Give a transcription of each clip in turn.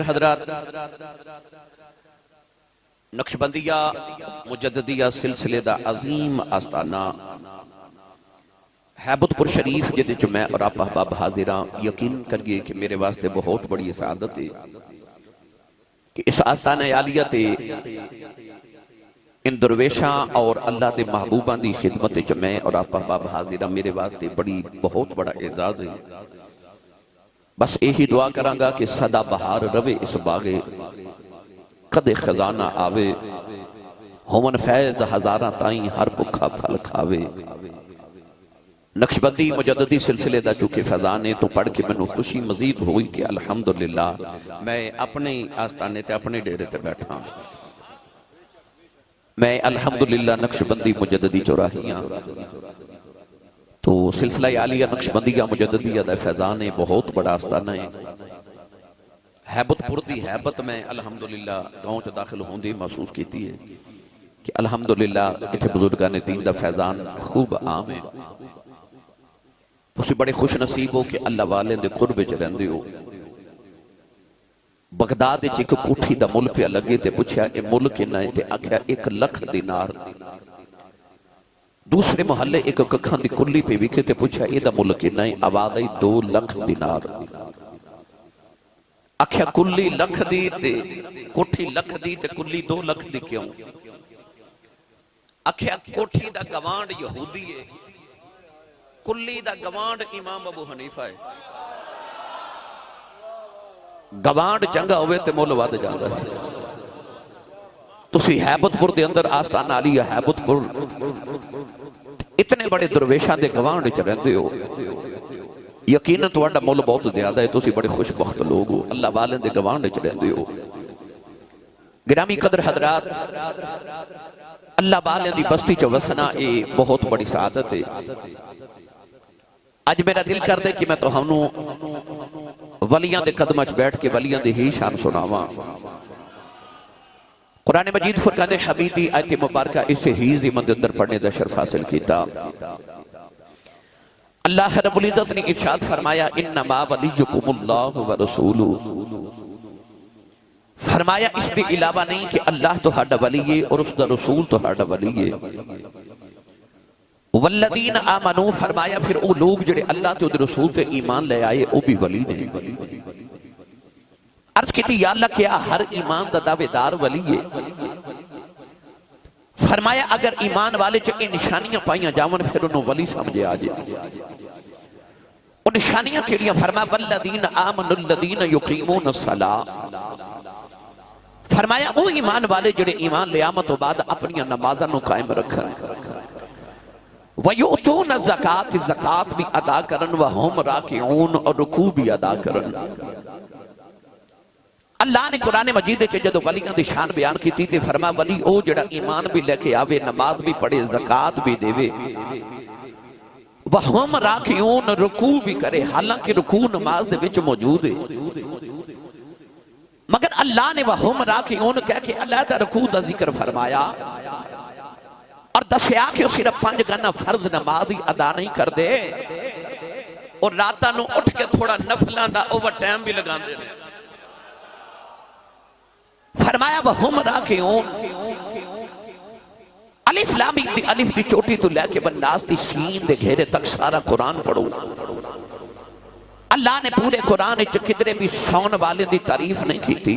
حضرات نقشبندیہ مجددیہ سلسلے دا عظیم آستانہ حیبت پر شریف جدے جو میں اور آپ احباب حاضران یقین کریے کہ میرے واسطے بہت بڑی سعادت ہے کہ اس آستانہ عالیہ تے ان درویشاں اور اللہ دے محبوبان دی خدمت جو میں اور آپ احباب حاضران میرے واسطے بہت بڑا اعزاز ہے۔ بس یہی دعا کرانگا کہ صدا بہار روے اس باغے، قد خزانہ آوے، ہومن فیض ہزاراں تائیں ہر بکھا پھل کھاوے۔ نقشبندی مجددی سلسلے دا چونکہ فیضانے تو پڑھ کے منو خوشی مزید ہوئی کہ الحمدللہ میں اپنے آستانے تے اپنے ڈیرے تے بیٹھا میں الحمدللہ نقشبندی مجددی چوراہیاں تو سلسلہ عالیہ نقشبندیہ مجددیہ دا فیضان بہت بڑا آستانہ ہے۔ حیبت پردی حیبت میں الحمدللہ گاؤں چا داخل ہوندی محسوس کیتی ہے کہ الحمدللہ اتھے بزرگان دین دا فیضان خوب عام ہے۔ اسی بڑے خوش نصیب ہو کہ اللہ والے دے قرب چ رہندے ہو۔ بغداد ایک کوٹھی دا مل پہ لگے تے پوچھا اے مل کنا ہے تے آکھیا 1 لکھ دینار۔ دوسرے محلے ایک ککھاں دی کلی پہ وکھے تے پوچھا اے دا مل کنا ہے، آواز آئی 2 لکھ دینار۔ آکھیا کلی لکھ دی تے کوٹھی لکھ دی تے کلی 2 لکھ دی کیوں؟ آکھیا کوٹھی دا گوانڈ یہودی ہے، کلی دا گوانڈ امام ابو حنیفہ ہے۔ گوانڈ چنگا ہوئے تے مول واد جاندا ہے۔ تسی حیبت پور دے اندر آستانہ عالیہ حیبت پور اتنے بڑے درویشان دے گوانڈ چ رہندے ہو، یقیناً تواڈا مول بہت زیادہ ہے، تسی بڑے خوش بخت لوگ ہو، اللہ والے دے گوانڈ چ رہندے ہو۔ گرامی قدر حضرات، اللہ والے دی بستی چ وسنا اے بہت بڑی سعادت ہے۔ آج میرا دل کر دے کہ میں تو ہموں ولیاں دے قدمہ چ بیٹھ کے ولیاں دے ہی شان سناواں۔ قرآن مجید فرقان حمیدی آیت مبارکہ اسے ہی زمن دے اندر پڑھنے دا شرف حاصل کیتا۔ اللہ رب العزت نے ارشاد فرمایا انما ولیکم اللہ ورسولہ، فرمایا اس دے علاوہ نہیں کہ اللہ تو ہڈا ولی ہے اور اس دا رسول تو ہڈا ولی ہے۔ والذین آمنوا، فرمایا پھر وہ لوگ جڑے اللہ تے رسول تے ایمان لے آئے وہ بھی ولی نے۔ عرض کی تھی یا اللہ کیا ہر ایمان دا دعوے دار ولی ہے؟ فرمایا اگر ایمان والے چکے نشانیاں پائیاں جاون پھر انہوں ولی سمجھے آجے۔ وہ نشانیاں کیڑیاں؟ فرمایا والذین آمنوا الذین یقیمون الصلاۃ، فرمایا وہ ایمان والے جڑے ایمان لے آمد و بعد اپنی نمازاں نو قائم رکھن، وَيُؤْتُونَ الزَّكَاةِ زکاة بھی ادا کرن، وَهُمْ رَاكِعُونَ اور رکوع بھی ادا کرن۔ اللہ نے قرآن مجید چ جدو ولیاں دی شان بیان کی تھی فرما ولی او جڑا ایمان بھی لے کے آوے، نماز بھی پڑھے، زکاة بھی دے وے، وَهُمْ رَاكِعُونَ رکوع بھی کرے، حالانکہ رکوع نماز دے وچ موجود ہے، مگر اللہ نے وَهُمْ رَاكِعُونَ کہہ کے اللہ دا رکوع دا ذکر فرمایا اور دسیا کہ صرف 5 گھنٹہ فرض نماز ہی ادا نہیں کر دے اور راتاں نو اٹھ کے تھوڑا نفلاں دا اوور ٹائم بھی لگان دے۔ فرمایا وَهُمْ رَاكِعُونَ، الف لام دی الف دی چوٹی تو لے کے بناس دی سین دے گھیرے تک سارا قرآن پڑھو۔ اللہ نے پورے قرآن چ کدرے بھی سون والے دی تعریف نہیں کی تھی۔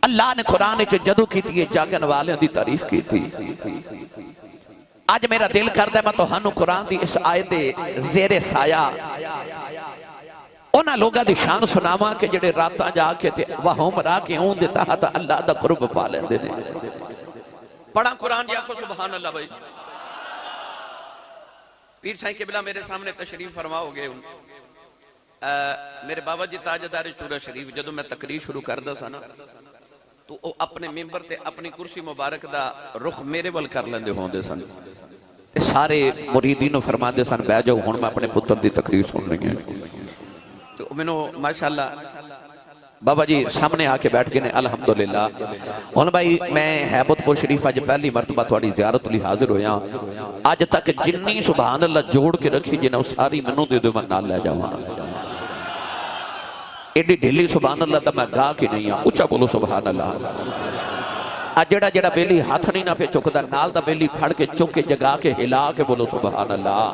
اللہ نے قرآن چ جدو کی تھی جاگن والے دی تعریف کی تھی۔ آج میرا دل کر دے میں تو ہنو قرآن دی اس آیت زیر سایہ اونا لوگا دی شان سناواں کہ جڑے راتاں جا کے تے وَهُمْ رَاكِعُونَ دے تحت اللہ دا قرب پا لیندے نے۔ پڑھا قرآن جا کو سبحان اللہ بھائی۔ پیر سائیں قبلہ میرے سامنے تشریف فرما ہو گئے۔ میرے بابا جی تاجدار چورہ شریف جدو میں تقریر شروع کردہ سا نا تو وہ اپنے ممبر تے اپنی کرسی مبارک دا رخ میرے ول کر لیندے ہوں دے سن، سارے مریدینوں فرما دے سن بہ جاؤ ہن میں اپنے پتر دی تقریر سن رہی ہیں۔ تو منو ماشاءاللہ بابا جی سامنے آ کے بیٹھ گئے نے الحمدللہ۔ ہن بھائی میں حیبت پور شریف آج پہلی مرتبہ تھوڑی زیارت لی حاضر ہویا، آج تک جنی سبحان اللہ جوڑ کے رکھی جنہوں ساری منو دے دو میں نال لے جاواں۔ ایڈی ڈھیلی سبحان اللہ تا میں گا کے نہیں ہاں، اچھا بولو سبحان اللہ۔ جڑا جڑا بیلی ہاتھ نہیں نہ پہ چکدا نال دا بیلی پھڑ کے چک کے جگا کے ہلا کے بولو سبحان اللہ۔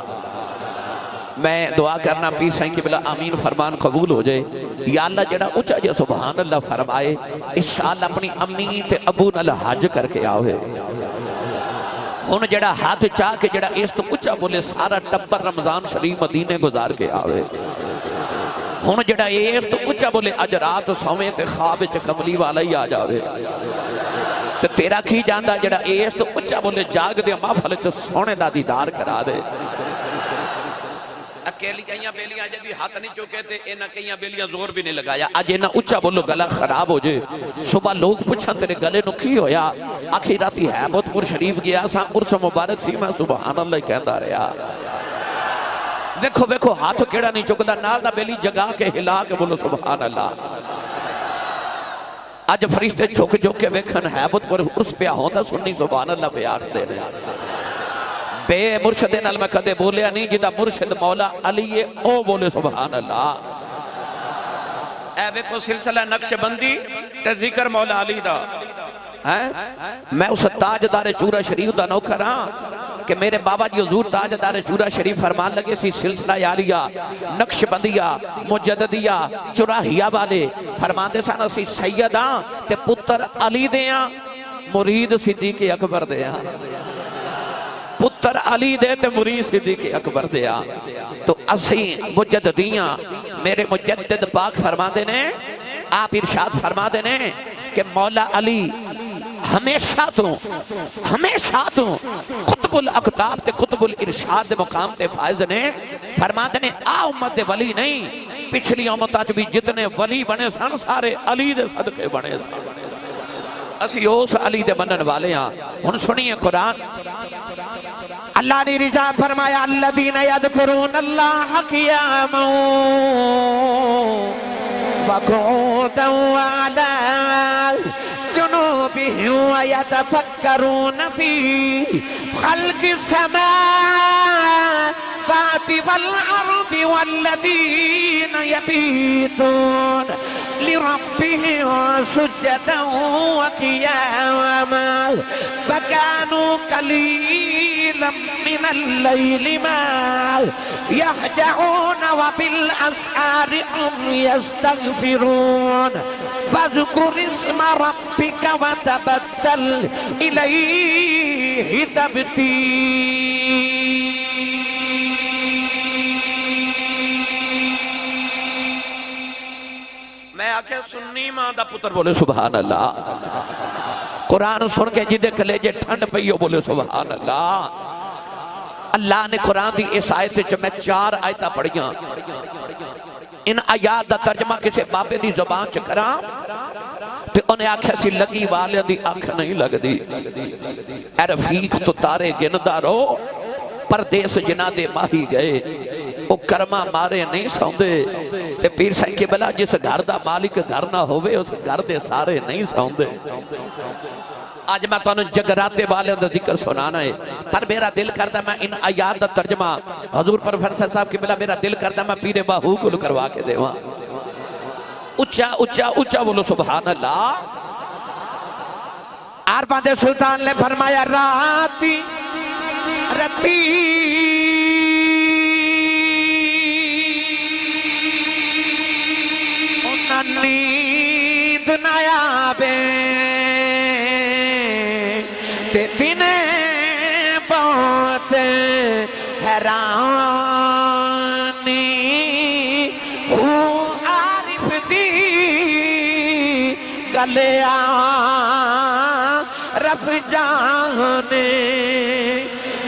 میں دعا کرنا پیر سائیں کی بلا آمین فرمان قبول ہو جائے۔ یا اللہ جڑا اچھا جا سبحان اللہ فرمائے اس سال اپنی امی تے ابو نال حج کر کے آوے۔ ان جڑا ہاتھ چاہ کے جڑا اس تو اچھا بولے سارا ٹبر رمضان شریف مدینے گزار کے آوے۔ ہن جڑا اس تو اچھا بولے اج رات سویں تے خواب وچ کملی والا ہی آ جاوے۔ تے تیرا کی جاندا جڑا اس تو اچھا بولے جاگ دے محفل وچ سونے دا دیدار کرا دے۔ اکیلی کئیاں بیلیاں جب بھی ہاتھ نہیں چکے تھے اینا کئیاں بیلیاں زور بھی نہیں لگایا۔ آج اینا اچھا بولو گلا خراب ہو جائے۔ صبح لوگ پوچھن تیرے گلے نو کی ہویا؟ آخری راتی ہے بہت پور شریف گیا ساں عرص مبارک سی میں سبحان اللہ کہندا رہا۔ دیکھو ہاتھ کیڑا نہیں چکدا نال دا بیلی جگا کے ہلا کے بولو سبحان اللہ۔ آج فرشتے چوک کے ویکھن ہے بہت پور عرص پہ ہوندا سننی سبحان اللہ پہ آخ دے رہے۔ بے مرشد نال میں کدے بولیا نہیں جدا مرشد مولا علی او بولے سبحان اللہ۔ اے ویکو سلسلہ نقش بندی تے ذکر مولا علی دا۔ میں اس تاجدار چورا شریف دا نوکر ہاں کہ میرے بابا جی حضور تاجدار چورا شریف فرمان لگے سی سلسلہ یاریہ نقش بندیہ مجددیہ چراہیہ والے فرمان دے سانا سی سیداں تے پتر علی دیاں مرید صدیق اکبر دیاں۔ پتر علی دے تے مرید صدیق اکبر دیا۔ تو اسی مجددیاں میرے مجدد پاک فرما دینے آپ ارشاد فرما دینے کہ مولا علی ہمیشہ تو قطب الاقطاب تے قطب الارشاد مقام تے فائز نے فرما دینے آ امت دے ولی نہیں پچھلی امتاں بھی جتنے ولی بنے سن سارے علی دے صدقے بنے سن۔ اسی اس علی دے منن والے ہاں۔ ہن سنیے قرآن اللہ نے رضا فرمایا الذین یذکرون اللہ قیاما وقعودا وعلی جنوبہم ویتفکرون فی خلق السماوات والارض والذین یبیتون لربهم سجدا وقياما فكانوا قليلا من الليل ما يهجعون وبالأسحار هم يستغفرون فاذكر اسم ربك وتبتل إليه تبتيلا۔ میں آکھے سنی ماں دا پتر بولے سبحان اللہ۔ قرآن سن کے جدے کلیجے ٹھنڈ پئیو بولے سبحان اللہ۔ اللہ نے قرآن دی اس آیت جو میں 4 آیتہ پڑھیاں ان آیات دا ترجمہ کسے بابے دی زبان چکرا تے انہیں آکھے سی لگی والے دی آنکھ نہیں لگ دی۔ اے رفیق تو تارے گندہ رو پردیس جنا دے ماہی گئے وہ کرما مارے نہیں سوندے تے پیر سائیں کے بلا جس گھر دا مالک گھر نہ ہوئے اس گھر دے سارے نہیں سوندے۔ آج میں تو انہوں جگراتے والے اندر ذکر سنانا ہے پر میرا دل کردہ میں ان آیات دا ترجمہ حضور پروفیسر صاحب کے بلا میرا دل کردہ میں پیر باہو کو کروا کے دے وہاں اچھا اچھا اچھا بولو سبحان اللہ۔ آرپاندے سلطان نے فرمایا راتی رتی نیند نایابے تے دنے بہت حیرانی ہوں عارف دی گلیا رب جانے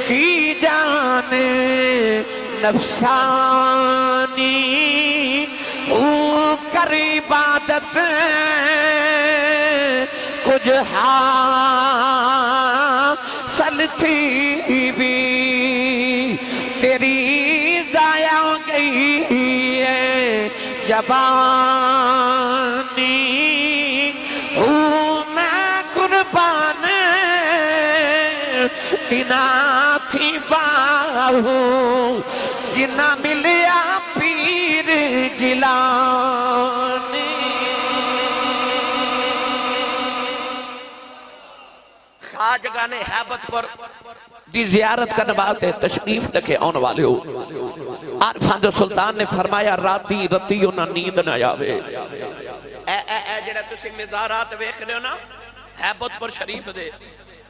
کی جانے نفسانی کر عبادت کچھ حاصل تھی بھی تیری ضائع ہو گئی ہے جوانی ہوں میں قربان بنا تھی باہوں جنہ ملیا پیر جیلانی۔ جگہ نے حیبت پر دی زیارت کرنے والے تشریف لکھے آن والے ہو عارفان جو سلطان نے فرمایا راتی انہاں نیند نہ آوے اے جڑا تسی مزارات ویکھ رہے ہو نا حیبت پر شریف دے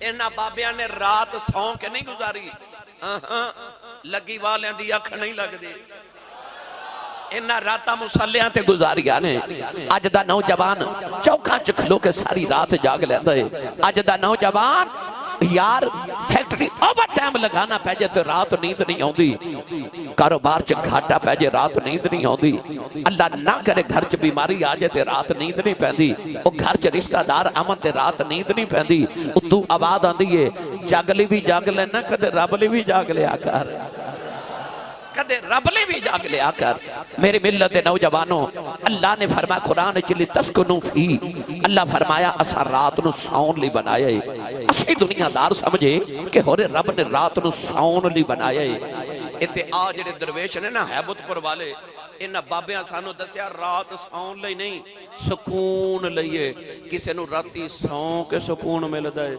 انہاں بابیاں نے رات سوں کے نہیں گزاری لگی والیاں دی اکھ نہیں لگ دی انہاں راتاں مسلیاں تے گزاریاں نے اج دا نوجوان چوکاں چ کھلو کے ساری رات جاگ لیندا ہے اج دا نوجوان یار فیکٹری اوور ٹائم لگانا پہ جائے تو رات نیند نہیں ہوندی کاروبار چ گھاٹا پہ جائے رات نیند نہیں ہوندی اللہ نہ کرے گھر چ بیماری آ جائے تے رات نیند نہیں پیندی او گھر چ رشتہ دار امن تے رات نیند نہیں پیندی اتو آواز آندی ہے جاگلی بھی جاگ لینا کدے رب لی بھی جاگ لیا کر کدے رب لے بھی جاگ لیا کر میری ملت نوجوانوں اللہ نے فرمایا قرآن چلی تسکنو فی اللہ فرمایا اسا رات نو سون لی بنایا ہے اسی دنیا دار سمجھے کہ ہورے رب نے رات نو سون لی بنایا ہے اتے آج جڑے درویش نے نا حیبت پر والے انہاں بابیاں سانو دسیا رات سون لئی نہیں سکون لئیے کسے نو راتی سون کے سکون ملدا ہے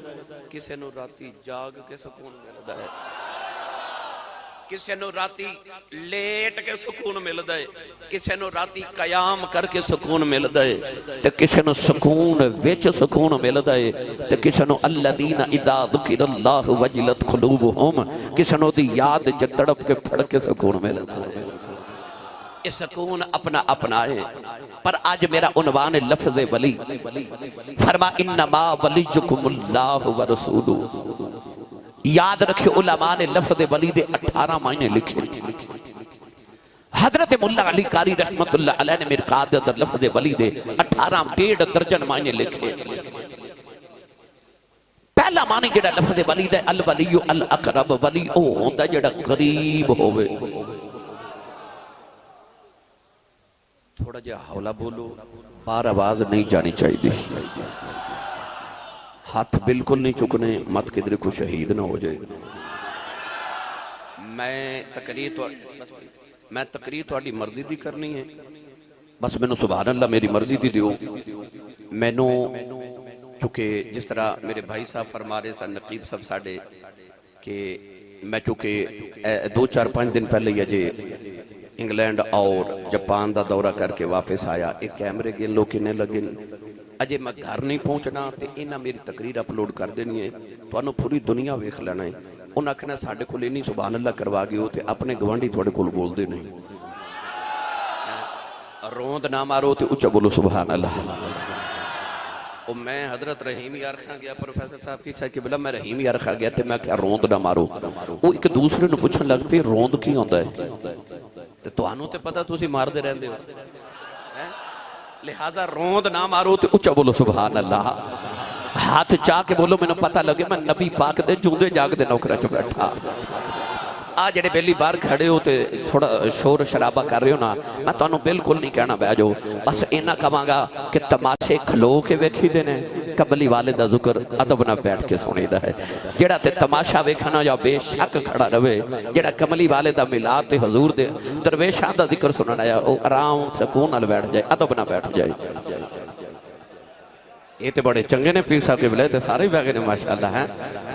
کسے نو راتی جاگ کے سکون ملدا ہے کسے نو راتی لیٹ کے سکون ملدا ہے کسے نو راتی قیام کر کے سکون ملدا ہے تے کسے نو سکون وچ سکون ملدا ہے تے کسے نو الذین اذا ذکر اللہ وجلت قلوبہم کسے نو دی یاد وچ تڑپ کے پھڑ کے سکون ملدا ہے یہ سکون اپنا اپنا ہے پر آج میرا عنوان لفظ ولی فرما انما ولیکم اللہ ورسولہ یاد رکھے علماء نے لفظ ولی دے 18 معنی لکھے حضرت مولا علی قاری رحمت اللہ علیہ نے مرقات در لفظ ولی دے 18 درجن معنی لکھے پہلا معنی جڑا لفظ ولی دے الولی الاقرب ولی او ہوندا جڑا قریب ہوئے تھوڑا جا حولا بولو بار آواز نہیں جانی چاہیے ہاتھ بالکل نہیں چکنے مت کدھر کو شہید نہ ہو جائے میں تقریر تواڈی مرضی دی کرنی ہے بس میں سبحان اللہ میری مرضی دی دیو میں چونکہ جس طرح میرے بھائی صاحب فرما رہے سن نقیب صاحب ساڑے کہ میں چونکہ 2-4-5 دن پہلے یہ جے انگلینڈ اور جاپان دا دورہ کر کے واپس آیا ایک کیمرے گن لو کنے لگن اجے میں گھر نہیں پہنچنا تے انہاں میری تقریر اپلوڈ کر دینی ہے تو انہوں پوری دنیا ویکھ لینا ہے انہاں کہنا ساڑھے کو لینی سبحان اللہ کروا گئے ہو تے اپنے گوانڈی تھوڑے کو بول دے نہیں روند نہ مارو تے اچھا بولو سبحان اللہ اور میں حضرت رحیم یار خان گیا پروفیسر صاحب کی کہ بلا میں رحیم یار خان گیا تے میں کیا روند نہ مارو وہ ایک دوسرے نے پوچھنے لگتے روند کی ہوندہ ہے تو آنو تے پتا تو اسی مار دے رہن دے لہذا روند نہ مارو تے اچھا بولو سبحان اللہ ہاتھ چاہ کے بولو میں نے پتا لگے میں نبی پاک دے جوندے جاگ دے نوکرہ چو بیٹھا آج جڑے بیلی بار کھڑے ہو تے تھوڑا شور شرابہ کر رہے ہو نا میں تو انہوں بالکل نہیں کہنا بے جو بس اینا کہاں گا کہ تماشے کھلو کے ویکھی دینے قبلی والدہ ذکر ادب نہ بیٹھ کے سنی دا ہے جڑا تے تماشا ویکھنا یا بے شک کھڑا رہے جڑا کملی والدہ ملاد تے حضور دے درویشان دا ذکر سننا یا او آرام سکون نال بیٹھ جائے ادب نہ بیٹھ جائے یہ تے بڑے چنگے نے پیر صاحب کے بلے تے سارے بیگے نے ماشاءاللہ ہیں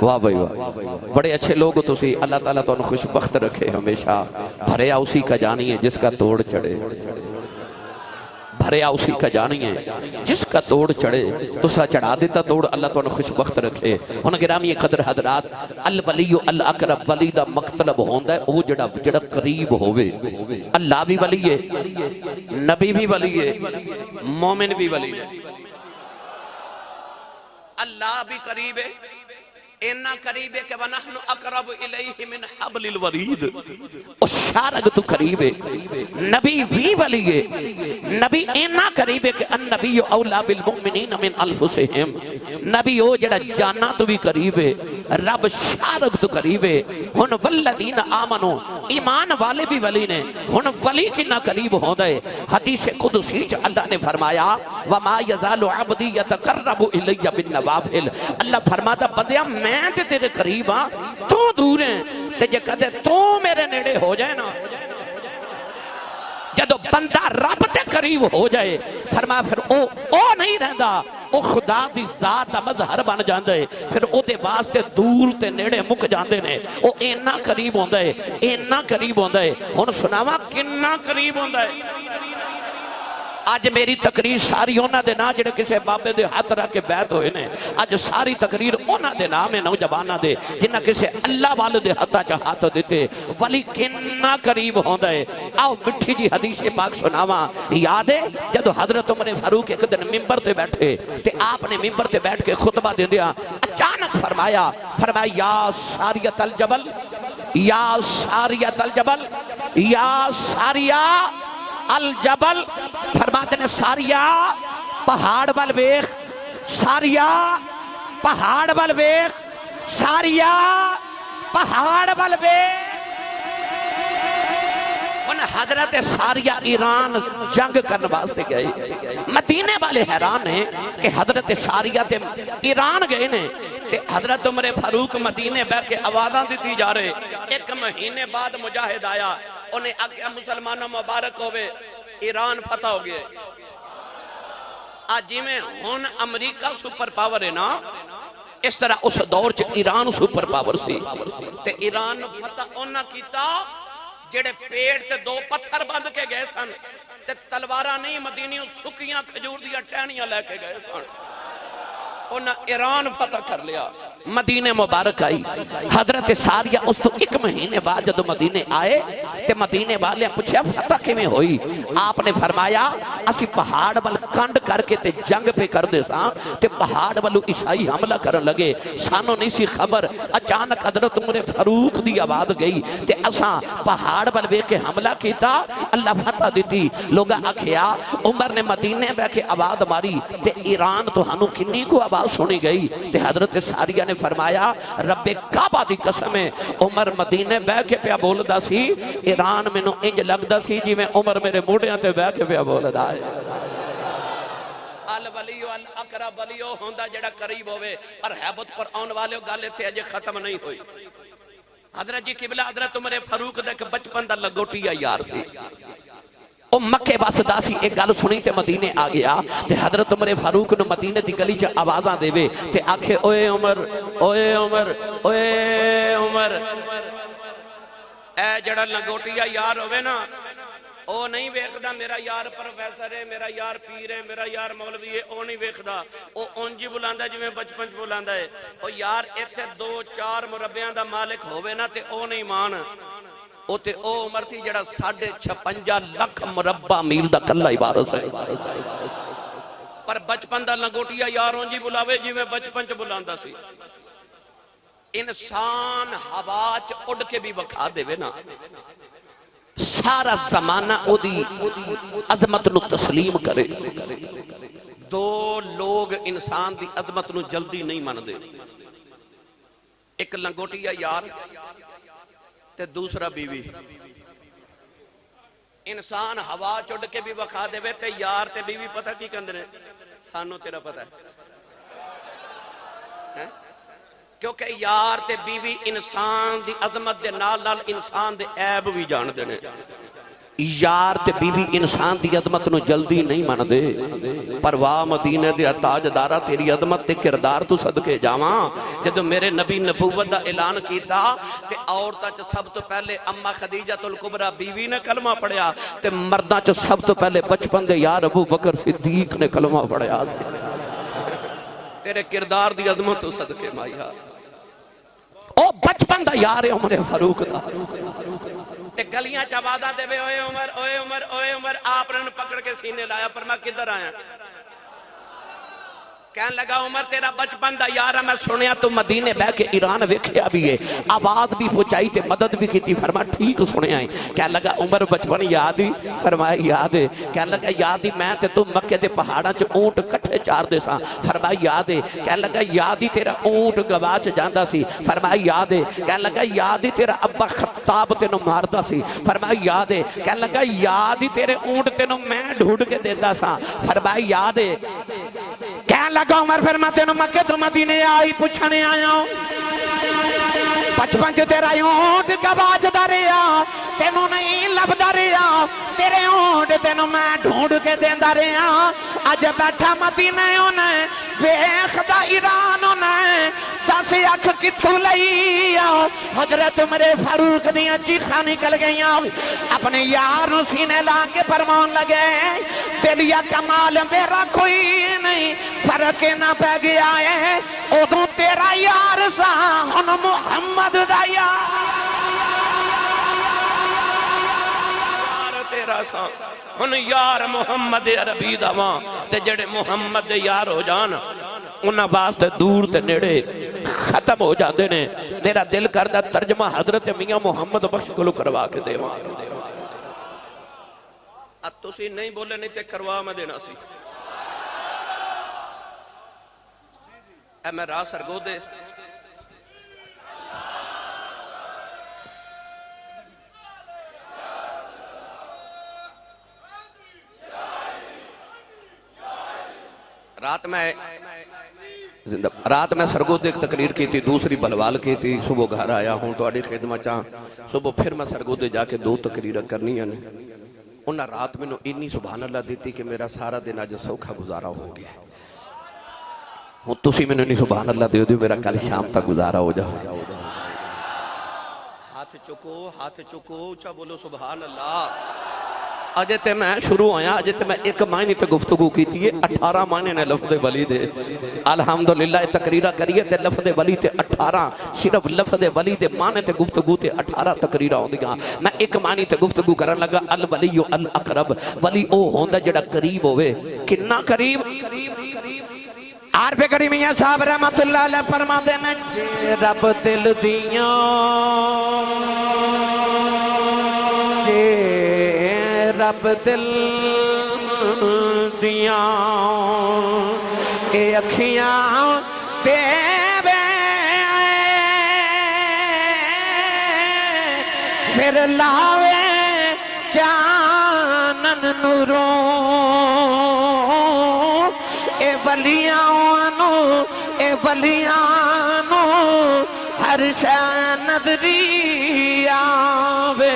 واہ بھائی واہ بڑے اچھے لوگ تو سی اللہ تعالیٰ تو انہوں خوش بخت رکھے ہمیشہ بھریا اسی کا جانی ہے جس کا توڑ چڑھے بھریا اسی کا جانی ہے جس کا توڑ چڑھے تو سا چڑھا دیتا توڑ اللہ تو انہوں خوش بخت رکھے انہوں گرامی قدر حضرات الولی الاقرب ولی دا مقتلب ہوندہ ہے او جڑا قریب ہوئے اللہ بھی ولی ہے نبی بھی ولی ہے مومن بھی ولی ہے اللہ بھی قریب ہے اینا قریب ہے کہ وَنَحْنُ أَقْرَبُ إِلَيْهِ مِنْ حَبْلِ الْوَرِيدِ اور شارک تو قریب ہے نبی بھی ولی ہے نبی اینا قریب ہے کہ النبی اولا بالمؤمنین من انفسہم نبی او جڑا جانا تو بھی قریب ہے رب شارک تو قریب ہے ہن والذین آمنوا ایمان والے بھی ولی نے ہن ولی کنا قریب ہوندہ ہے حدیث قدسی جو اللہ نے فرمایا وَمَا يَزَالُ عَبْدِي يَتَقَرَّبُ إِلَيَّ بِالنَّوَافِلِ اللہ فرماتا بندیاں میں تے تیرے قریب ہاں تو دور ہیں تے جے کدے تو میرے نیڑے ہو جائے نا جدو بندہ رب دے قریب ہو جائے فرمایا پھر او نہیں رہندا، او خدا دی ذات دا مظہر بن جاندے، پھر او دے واسطے دور تے نیڑے مک جاندے نے، او اینا قریب ہوندا ہے، اینا قریب ہوندا ہے۔ ہن سناواں کنا قریب ہوندا ہے۔ آج میری تقریر ساری اونا دے نا جڑے کسے بابے دے ہاتھ رکھ کے بیعت ہوئے نے، آج ساری تقریر اونا دے نام ہے نوجوانہ دے جنہ کسے اللہ والے دے ہاتھ دیتے، ولی کنا قریب ہوندا ہے۔ آؤ مٹھی جی حدیث پاک سناواں، یاد ہے جدو حضرت عمر فاروق ایک دن ممبر تے بیٹھے تے آپ نے ممبر تے بیٹھ کے خطبہ دے دیا، اچانک فرمایا یا ساریت الجبل، یا ساریت الجبل، یا ساریہ الجبل، فرماتے نے ساریہ پہاڑ بل ویخ، ساریہ پہاڑ بل ویخ، ساریہ پہاڑ بل ویخ۔ ان حضرت ساریہ ایران جنگ کرنے واسطے گئے، مدینے والے حیران ہیں کہ حضرت ساریہ تے ایران گئے نے، حضرت عمر فاروق مدینے بیٹھ کے آوازاں دیتی جا رہے۔ ایک مہینے بعد مجاہد آیا، انہیں آگیا مسلمانوں مبارک ہوئے، ایران فتح ہو گئے۔ آج میں ہون امریکہ سپر پاور ہے نا، اس طرح اس دور چ ایران سپر پاور سی، تے ایران فتح انہا کیتا جڑے پیڑ تے دو پتھر بند کے گئے سن، تے تلوارہ نہیں مدینیوں سکیاں کھجور دیا ٹہنیاں لے کے گئے سن، انہاں ایران فتح کر لیا۔ مدینے مبارک آئی، حضرت ساریہ اس تو ایک مہینے بعد جدو مدینے آئے تے مدینے والے پوچھا فتح کے میں ہوئی؟ آپ نے فرمایا اسی پہاڑ بل کنڈ کر کے تے جنگ پہ کر دے ساں تے پہاڑ بلو عیسائی حملہ کرن لگے، سانو نہیں سی خبر، اچانک حضرت عمر فاروق دی آواز گئی تے اساں پہاڑ بل بے کے حملہ کیتا، اللہ فتح دیتی۔ لوگا آکھیا عمر نے مدینے بے کے آواز ماری تے ایران تو ہنو کنی کو آواز سنی گئی تے حضرت ساریہ نے فرمایا رب کعبہ دی قسم ہے، عمر مدینے بے کے پیا بولدا سی، ایران میں نو انج لگدا سی جی میں عمر میرے موڑیاں تے بے کے پیا بولدا ہے۔ الولیو الاقرب ولیو ہوندا جڑا قریب ہوئے، پر حیبت پر آن والے گالے تھے اجے ختم نہیں ہوئی۔ حضرت جی قبلہ حضرت عمر فاروق دے کہ بچپن دا لگوٹیا یار سی، او مکے باسدہ سی ایک گل سنی تے مدینے آ گیا تے حضرت عمر فاروق نے مدینے دی گلی چا آوازاں دے وے تے آکھے اوے عمر اوے عمر اوے عمر، اے جڑا لنگوٹیا یار ہوئے نا، او نہیں ویکھدا میرا یار پروفیسر ہے، میرا یار پیر ہے، میرا یار مولوی ہے، او نہیں ویکھدا، او اونجی بلاندا جویں بچپن چ بلاندا ہے، او یار ایتھے 2-4 مربعاں دا مالک ہوئے نا تے او نہیں مان، او تے او عمر سی جڑا 56 لکھ مربع میل دا کلا عبارت ہے، پر بچپن دا لنگوٹیا یاروں جی بلاوے جی میں بچپن چ بلاندا سی۔ انسان ہوا چ اڑ کے بھی وکھا دے وے نا، سارا زمانہ او دی عظمت نو تسلیم کرے۔ دو لوگ انسان دی عظمت نو جلدی نہیں من دے، ایک لنگوٹیا یار تے دوسرا بیوی۔ انسان ہوا چڑ کے بھی وکھا دے وے تے یار تے بیوی پتہ کی کندنے سانو تیرا پتہ ہے، کیونکہ یار تے بیوی انسان دی عظمت دے نال نال انسان دے عیب بھی جان دینے۔ یار تے بیوی انسان دی عظمت نو جلدی نہیں من دے، پرواہ مدینے دے تاجدارا تیری عظمت تے کردار تو صدقے جاواں۔ جدو میرے نبی نبوت دا اعلان کیتا تے عورتاں چ سب تو پہلے اما خدیجہ الکبریٰ بیوی نے کلمہ پڑھیا تے مرداں چ سب تو پہلے بچپن دے یار ابو بکر صدیق نے کلمہ پڑھیا۔ تیرے کردار دی عظمت تو صدقے مائیا، او بچپن دا یار عمر فاروق دا تے گلیاں چوادہ دے بے اوے عمر اوے عمر اوے عمر، آپ نے پکڑ کے سینے لایا پر میں کدھر آیا؟ کہنے لگا عمر تیرا بچپن دا یارہ میں سنیا تو مدینے بے کے ایران ویکھیا بھی ہے، آواز بھی پہنچائی تے مدد بھی کی تھی، فرمایا ٹھیک سنیا ہے۔ کہنے لگا عمر بچپن یاد ہی؟ فرمایا یاد ہے۔ کہنے لگا یاد ہی میں تے تم مکے دے پہاڑاں چ اونٹ کٹھے چار دے ساں، فرمایا یاد ہے۔ کہنے لگا یاد ہی تیرا اونٹ گواچ جاندا سی، فرمایا یاد ہے۔ کہنے لگا یاد ہی تیرا ابا خطاب تینوں ماردا سی، فرمایا یاد ہے۔ کہنے لگا یاد ہی تیرے اونٹ تینوں میں ڈھونڈ کے دیندا ساں، فرمایا یاد ہے۔ کہنے لگا عمر پھر میں تینوں مکے تو مدینے آئی پوچھنے آیا ہوں۔ بچپن چ تیرا اونٹ گواجدا رہیا تینوں نہیں لبدا رہیا تیرے اونٹ تینوں میں ڈھونڈ کے دیندا رہیا اج بیٹھا مدینہ اونے ویکھدا ایران اونے دس اکھ کتھوں لئی حضرت میرے فاروق دیاں چیخاں نکل گئیاں اپنے یار نوں سینے لا کے فرمان لگے تیریا کمال میرا کوئی نہیں فرق نہ پہ گیا ہے ادوں تیرا یار سا ہن محمد دا یار تیرا سا ہن یار محمد عربی دا واں تے جڑے محمد دے یار ہو جان انہاں واسطے دور تے نیڑے ختم ہو جاندے نے میرا دل کردا ترجمہ حضرت میاں محمد بخش کولو کروا کے دیواں تسی نہیں بولے نہیں تے کروا میں دینا سی اے میں راہ سرگودے رات میں سرگودے ایک تقریر کی تھی دوسری بلوال کی تھی صبح گھر آیا ہوں تو آڑی خدمت چاہاں صبح پھر میں سرگودے جا کے 2 تقریر کرنی ہے انہاں رات میں انی سبحان اللہ دیتی کہ میرا سارا دن آج سوکھا گزارا ہو گیا ہوں تسی میں انی سبحان اللہ دیو دیو میرا کل شام تک گزارا ہو جاؤ ہاتھ چکو اچھا بولو سبحان اللہ آجے تے میں شروع ہویا آجے تے میں ایک معنی تے گفتگو کی تھی 18 معنی نے لفظ ولی دے الحمدللہ تقریرہ کریے تے لفظ ولی تے 18 صرف لفظ ولی دے معنی تے گفتگو تے 18 تقریرہ ہوں دیگا میں ایک معنی تے گفتگو کرن لگا الولی الاقرب ولی او ہوندہ جڑا قریب ہوئے کنا قریب عارف کریمیہ صاحب رحمت اللہ علیہ فرما دینا جے رب دل دیاں جے رب دل دیاں اے اکھیاں دے وے پھر لاوے چانن نوروں اے ولیاں نو ہر شے نظری آوے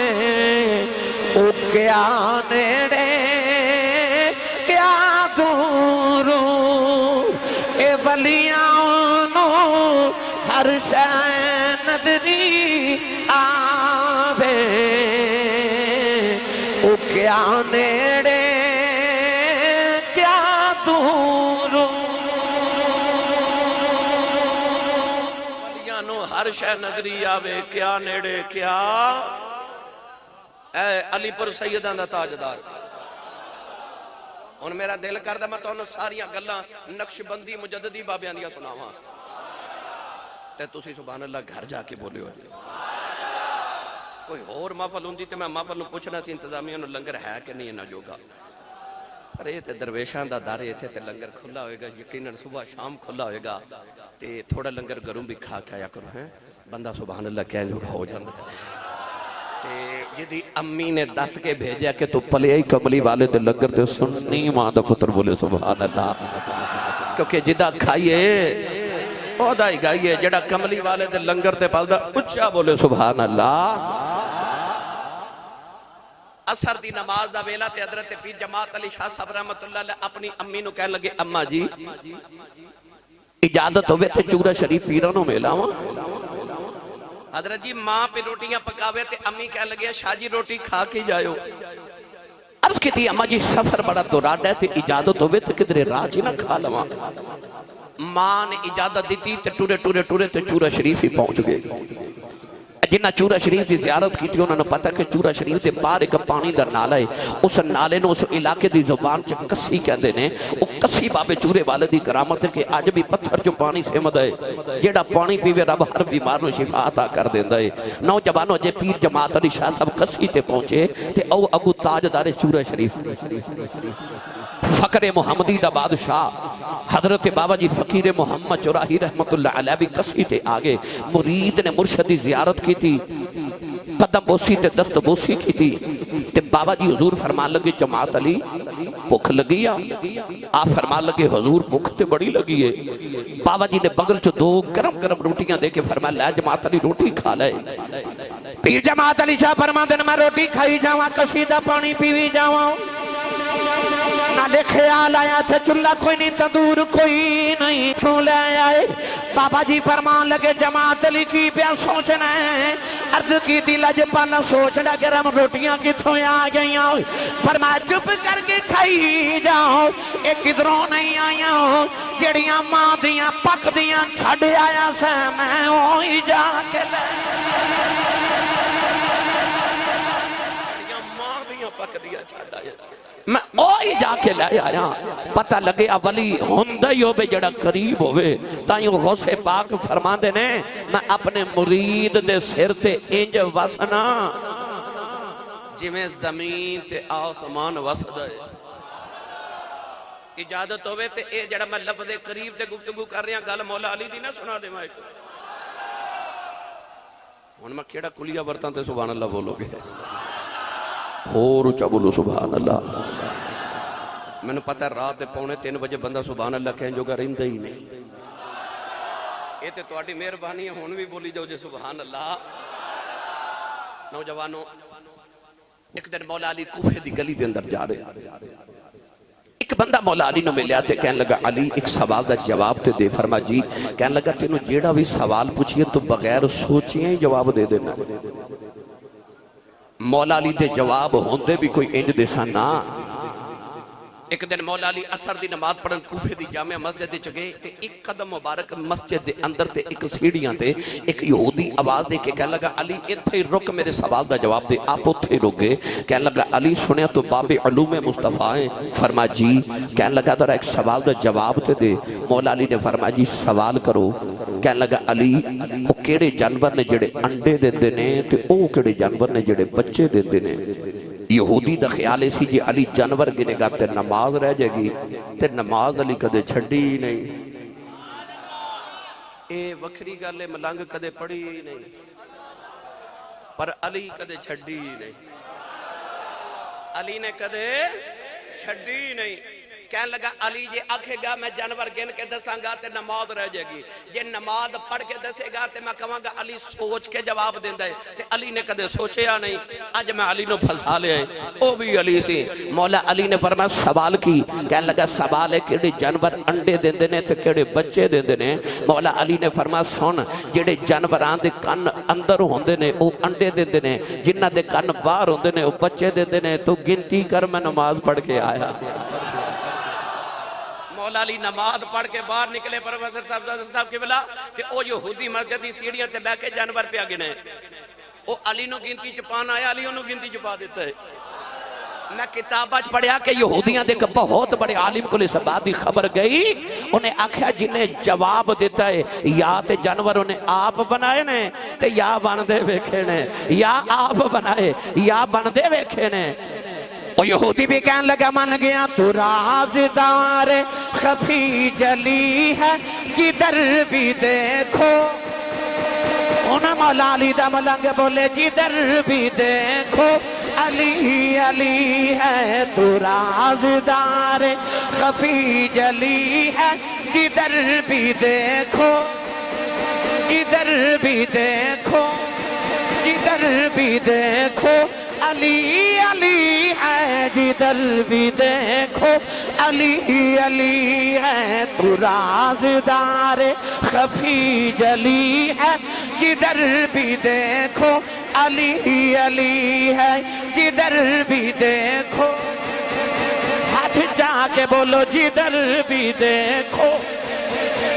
او کیا نیڑے کیا دوروں اے ولیاں نو ہر شے نظری آوے او کیا نیڑے کیا دوروں ولیاں نو ہر شے نظری آوے کیا نیڑے کیا اے علی پر سیدان دا تاجدار ان میرا دل کردہ میں تو انہوں ساریاں گلاں نقش بندی مجددی بابیاں دیا سناواں تے تسی سبحان اللہ گھر جا کے بولے ہو کوئی اور محفل ہوں دی تے میں محفل نو پوچھنا سی انتظامی انہوں لنگر ہے کہ نہیں نہ جوگا پر یہ تے درویشان دا دارے تھے تے لنگر کھلا ہوئے گا یقیناً صبح شام کھلا ہوئے گا تے تھوڑا لنگر گروں بھی کھا کھایا کرو ہیں بندہ سبحان اللہ کہنے جو ہو جاندہ جدی امی نے دس کے بھیجا کہ تو پلیائی کملی والے دے لنگر تے سننی ماں دا پتر بولے سبحان اللہ کیونکہ جدہ کھائیے او دائی گائیے جڑا کملی والے دے لنگر تے پال دا اچھا بولے سبحان اللہ اثر دی نماز دا ویلہ تے حضرت پیر جماعت علی شاہ صاحب رحمت اللہ علیہ اپنی امی نو کہنے لگے اماں جی اجازت ہوئے تے چورہ شریف پیرانوں میں لاؤں حضرت جی ماں پہ روٹیاں پکاوے تے امی کہہ لگے شاہ جی روٹی کھا کے جائیو عرض کی تھی اماں جی سفر بڑا دوران ہے تے اجازت ہوئے تے کدھرے راجی نہ کھا لواں ماں نے اجازت دیتی تے ٹورے تے چورہ شریف ہی پہنچ گئے جنہ چورہ شریف دی زیارت کی تھی انہوں نے پتا کہ چورہ شریف دے پار ایک پانی دا نالا ہے اس نالے نے اس علاقے دی زبان چا کسی کہندے نے وہ کسی بابے چورے والے دی کرامت ہے کہ آج بھی پتھر جو پانی سمد ہے جیڑا پانی پیوے رب ہر بیمار نو شفا عطا کر دیندہ ہے نوجوانوں جے پیر جماعت علی شاہ صاحب کسی تے پہنچے تے او اگو تاجدار چورہ شریف فقر محمدی دا بادشاہ حضرت بابا جی فقیر محمد چوراہی رحمت اللہ علیہ بھی کسی تے آگے مرید نے مرشدی زیارت کی تھی قدم بوسی تے دست بوسی کی تھی تے بابا جی حضور فرمان لگے جماعت علی بھوک لگی آ فرما لگے حضور بھوک تے بڑی لگی ہے. بابا جی نے بغل چو 2 گرم گرم روٹیاں دے کے فرمایا لے جماعت علی روٹی کھا لے. پیر جماعت علی شاہ فرما دن میں روٹی کھائی جاواں کشیدہ پانی پیوی جاواں نالے خیال آیا تھے چلہ کوئی نہیں تندور کوئی نہیں چھو لے آئے. بابا جی فرمان لگے جماعت علی کی پیا سوچنا ہے عرض کی دل اج پالا سوچنا گرم روٹیاں کتھوں آ گئیاں فرمایا چپ کر کے کھائی جاؤ ایک کدھروں نہیں آیا جڑیاں ماں دیاں پک دیاں چھڑ آیا سے میں وہی جا کے لے ماں دیاں پک دیاں چھڑ آیا میں اوہی جا کے لے آیا. پتہ لگے ولی ہوندہ ہی ہوئے جڑا قریب ہوئے تائیوں غوث پاک فرما دینے میں اپنے مرید دے سر تے انج وسنا جی میں زمین تے آسمان وسد ہے. اجازت ہوئے تے اے جڑا میں لفظ قریب تے گفتگو کر رہے ہیں گل مولا علی دی نہ سنا دے مائے کو ہن میں کیڑا کلیہ برتاں تے سبحان اللہ بولو گے اور اچھا بولو سبحان اللہ. میں نے پتہ رات دے 2:45 بجے بندہ سبحان اللہ کہیں جو گا رہندہ ہی نہیں. یہ تے تواڈی مہربانی ہے ہن بھی بولی جاؤ جے سبحان اللہ. نوجوانوں ایک دن مولا علی کوفے دی گلی دے اندر جا رہے ایک بندہ مولا علی نو ملیا تے کہنے لگا علی ایک سوال دا جواب تے دے. فرما جی کہنے لگا تینوں جیڑا بھی سوال پوچھئے تو بغیر سوچیے ہی جواب دے دینا. مولا علی دے جواب ہوندے بھی کوئی انج دے سا نا. ایک دن مولا علی عصر دی نماز پڑھن کوفے دی جامع مسجد دے چگے تے ایک قدم مبارک مسجد دے اندر تے ایک سیڑھیاں تے ایک یہودی آواز دے کے کہنے لگا علی اتھے رک میرے سوال دا جواب دے. آپ اتھے رکے کہنے لگا علی سنیا تو باب علوم مصطفیٰ ہیں. فرما جی کہنے لگا ذرا ایک سوال دا جواب تے دے. مولا علی نے فرما جی سوال کرو. کہنے لگا علی وہ کیڑے جانور نے جڑے انڈے دیندے نے تے او کیڑے جانور نے جڑے بچے دیندے نے. یہودی دا خیال اسی جی علی جانور گنے گا تے نماز رہ جائے گی تے نماز علی کدے چھڑی نہیں. اے وکھری گالے ملنگ کدے پڑھی نہیں پر علی کدے چھڑی نہیں. علی نے کدے چھڑی نہیں. کہنے لگا علی جے آکھے گا میں جانور گن کے دساں گا تے نماز رہ جائے گی جے نماز پڑھ کے دسے گا تے میں کہاں گا علی سوچ کے جواب دیندہ ہے تے علی نے کدے سوچیا نہیں. آج میں علی نو پھنسا لے آئے او بھی علی سی. مولا علی نے فرمایا سوال کی. کہنے لگا سوال ہے کیڑے جانور انڈے دیندے نے تے کیڑے بچے دیندے نے. مولا علی نے فرمایا سن جڑے جانوران دے کن اندر ہوندے نے او انڈے دیندے نے جنہ دے کن باہر ہوندے نے او بچے دیندے نے. تو گنتی کر میں نماز پڑھ کے آیا. مولا علی نماز پڑھ کے باہر نکلے پروفیسر صاحب کے بلا کہ او یہودی مسجد دی سیڑھیاں تے بیٹھ کے جانور پہ گنے او علی نو گنتی چپان آیا علی انہوں گنتی چپا دیتا ہے. میں کتابہ پڑھیا کہ یہودیاں دے بہت بڑے عالم کو اس بات دی خبر گئی انہیں آکھیا جنہیں جواب دیتا ہے یا تے جانور انہیں آپ بنائے نے تے یا بندے ویکھے نے یا آپ بنائے یا بندے ویکھے نے. وہ یہودی بھی کہنے لگا من گیا تو رازدار خفی جلی ہے جدھر بھی دیکھو. انہیں مولا علی دا ملنگ بولے جدھر بھی دیکھو علی علی ہے تو رازدار خفی جلی ہے جدھر بھی دیکھو جدھر بھی دیکھو جدھر بھی دیکھو علی علی ہے جدھر بھی دیکھو علی علی ہے تو رازدار خفی جلی ہے جدھر بھی دیکھو علی علی ہے جدھر بھی دیکھو. ہاتھ چاہ کے بولو جدھر بھی دیکھو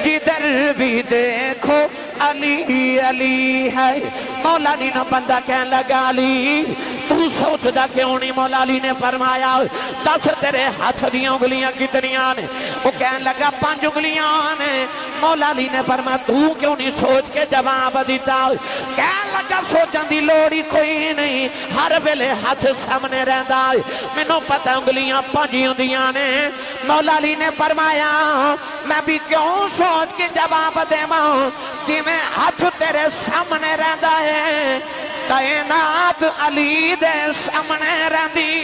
جدھر بھی دیکھو علی علی ہے. مولا علی نے بندہ کہنے لگا علی تو سوچدا کیوں نہیں. مولا علی نے فرمایا دس تیرے ہاتھ دیاں انگلیاں کتنیاں نے. وہ کہنے لگا 5 انگلیاں نے. مولا علی نے فرمایا تو کیوں نہیں سوچ کے جواب دیتا. کہنے لگا سوچن دی لوڑی کوئی نہیں ہر ویلے ہاتھ سامنے رہندا میں نو پتہ انگلیاں 5 ہوندیاں نے. مولا علی نے فرمایا میں بھی کیوں سوچ کے جواب دیواں جی میں ہاتھ تیرے سامنے رہندا ہے کائنات علی دے سامنے رہندی.